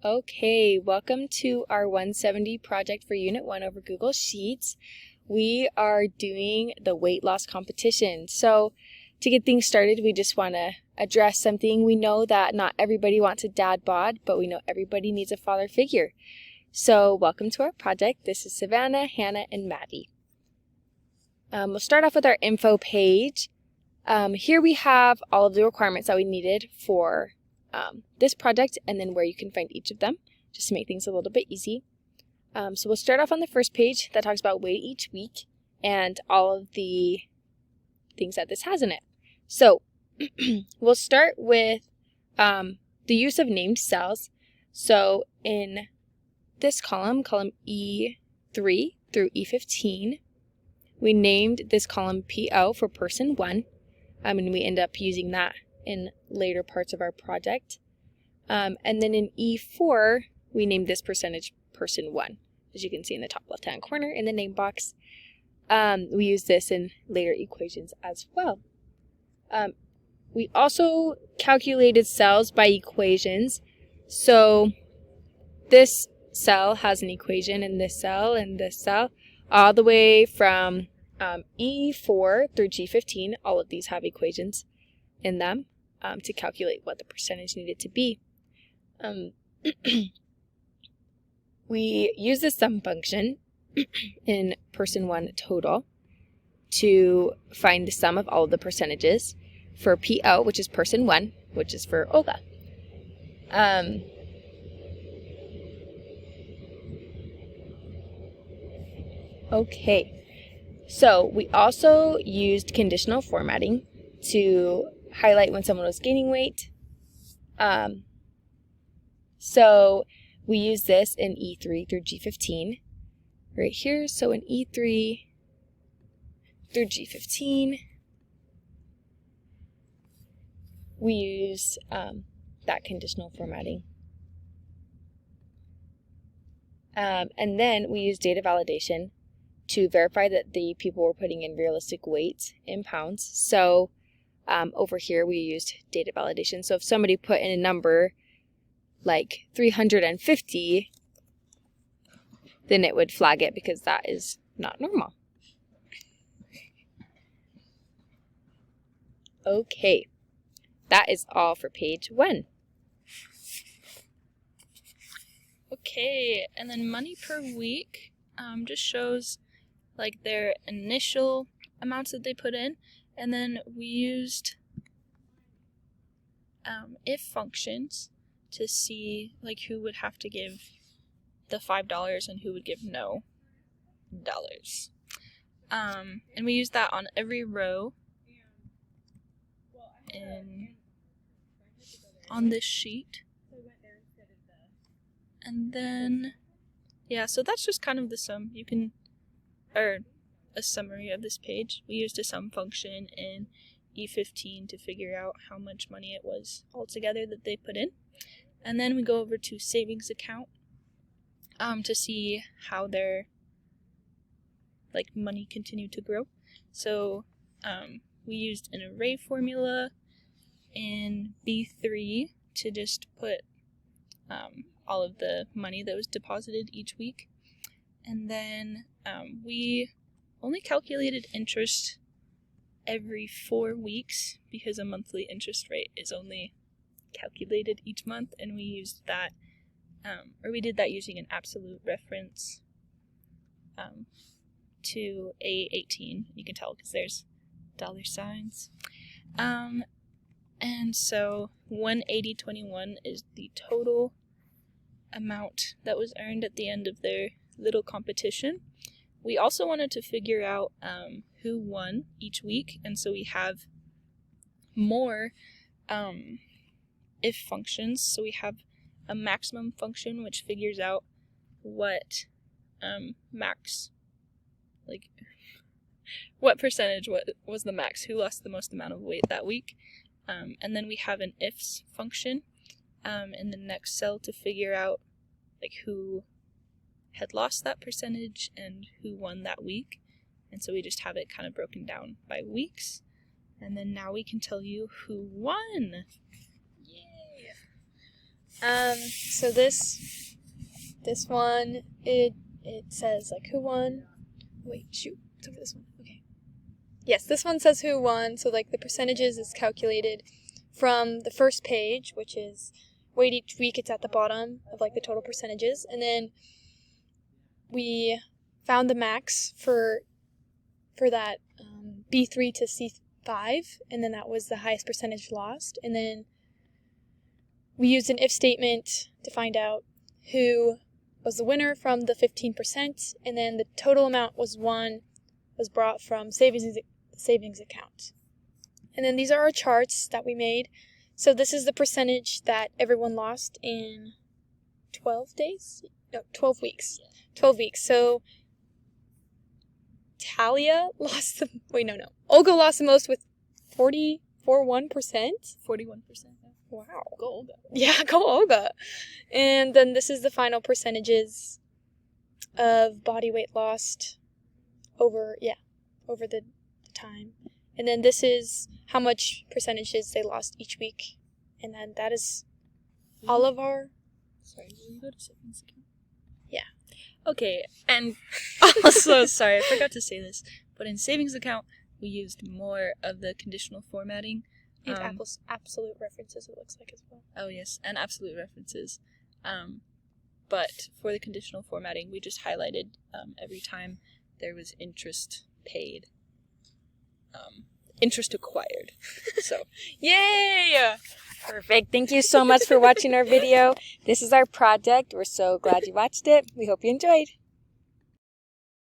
Okay, welcome to our 170 project for Unit 1 over Google Sheets. We are doing the weight loss competition. So to get things started, we just want to address something. We know that not everybody wants a dad bod, but we know everybody needs a father figure. So welcome to our project. This is Savannah, Hannah, and Maddie. We'll start off with our info page. Here we have all of the requirements that we needed for this project, and then where you can find each of them, just to make things a little bit easy. So we'll start off on the first page that talks about weight each week and all of the things that this has in it. So we'll start with the use of named cells. So in this column E3 through E15, we named this column PO for person 1, and we end up using that in later parts of our project. And then in E4, we named this percentage person 1, as you can see in the top left-hand corner in the name box. We use this in later equations as well. We also calculated cells by equations. So this cell has an equation in this cell and this cell, all the way from E4 through G15. All of these have equations in them to calculate what the percentage needed to be. We use the sum function in person 1 total to find the sum of all of the percentages for PO, which is person 1, which is for Olga. Okay, so we also used conditional formatting to highlight when someone was gaining weight. So we use this in E3 through G15 right here. So in E3 through G15, we use that conditional formatting. And then we use data validation to verify that the people were putting in realistic weights in pounds. So over here we used data validation. So if somebody put in a number like 350, then it would flag it because that is not normal. Okay, that is all for page 1. Okay, and then money per week just shows like their initial amounts that they put in, and then we used if functions to see like who would have to give the $5 and who would give no dollars. And we used that on every row on this sheet. And then, yeah, so that's just kind of the sum. Or a summary of this page. We used a sum function in E15 to figure out how much money it was altogether that they put in. And then we go over to savings account to see how their money continued to grow. So we used an array formula in B3 to just put all of the money that was deposited each week. And then we only calculated interest every 4 weeks because a monthly interest rate is only calculated each month, and we used that, we did that using an absolute reference to A18. You can tell because there's dollar signs. And so 180.21 is the total amount that was earned at the end of their little competition. We also wanted to figure out who won each week, and so we have more if functions. So we have a maximum function which figures out what what percentage was the max, who lost the most amount of weight that week. And then we have an ifs function in the next cell to figure out who had lost that percentage and who won that week. And so we just have it kind of broken down by weeks. And then now we can tell you who won. Yay! So this one, it says like who won. Wait, shoot, it's over this one. Okay. Yes, this one says who won. So like the percentages is calculated from the first page, which is weight each week. It's at the bottom of like the total percentages, and then we found the max for that B3 to C5, and then that was the highest percentage lost, and then we used an if statement to find out who was the winner from the 15%, and then the total amount was brought from savings account. And then these are our charts that we made. So this is the percentage that everyone lost in 12 days? No, 12 weeks. 12 weeks. So Talia lost the... Wait, no. Olga lost the most with 41%. 41%. Wow. Go Olga. Yeah, go Olga. And then this is the final percentages of body weight lost over the time. And then this is how much percentages they lost each week. And then that is all of our... Sorry, will you go to savings account? Yeah. Okay, and also, sorry, I forgot to say this, but in savings account, we used more of the conditional formatting. And absolute references, it looks like, as well. Oh, yes, and absolute references. But for the conditional formatting, we just highlighted every time there was interest paid. Interest acquired. So, Yay! Perfect. Thank you so much for watching our video. This is our project. We're so glad you watched it. We hope you enjoyed.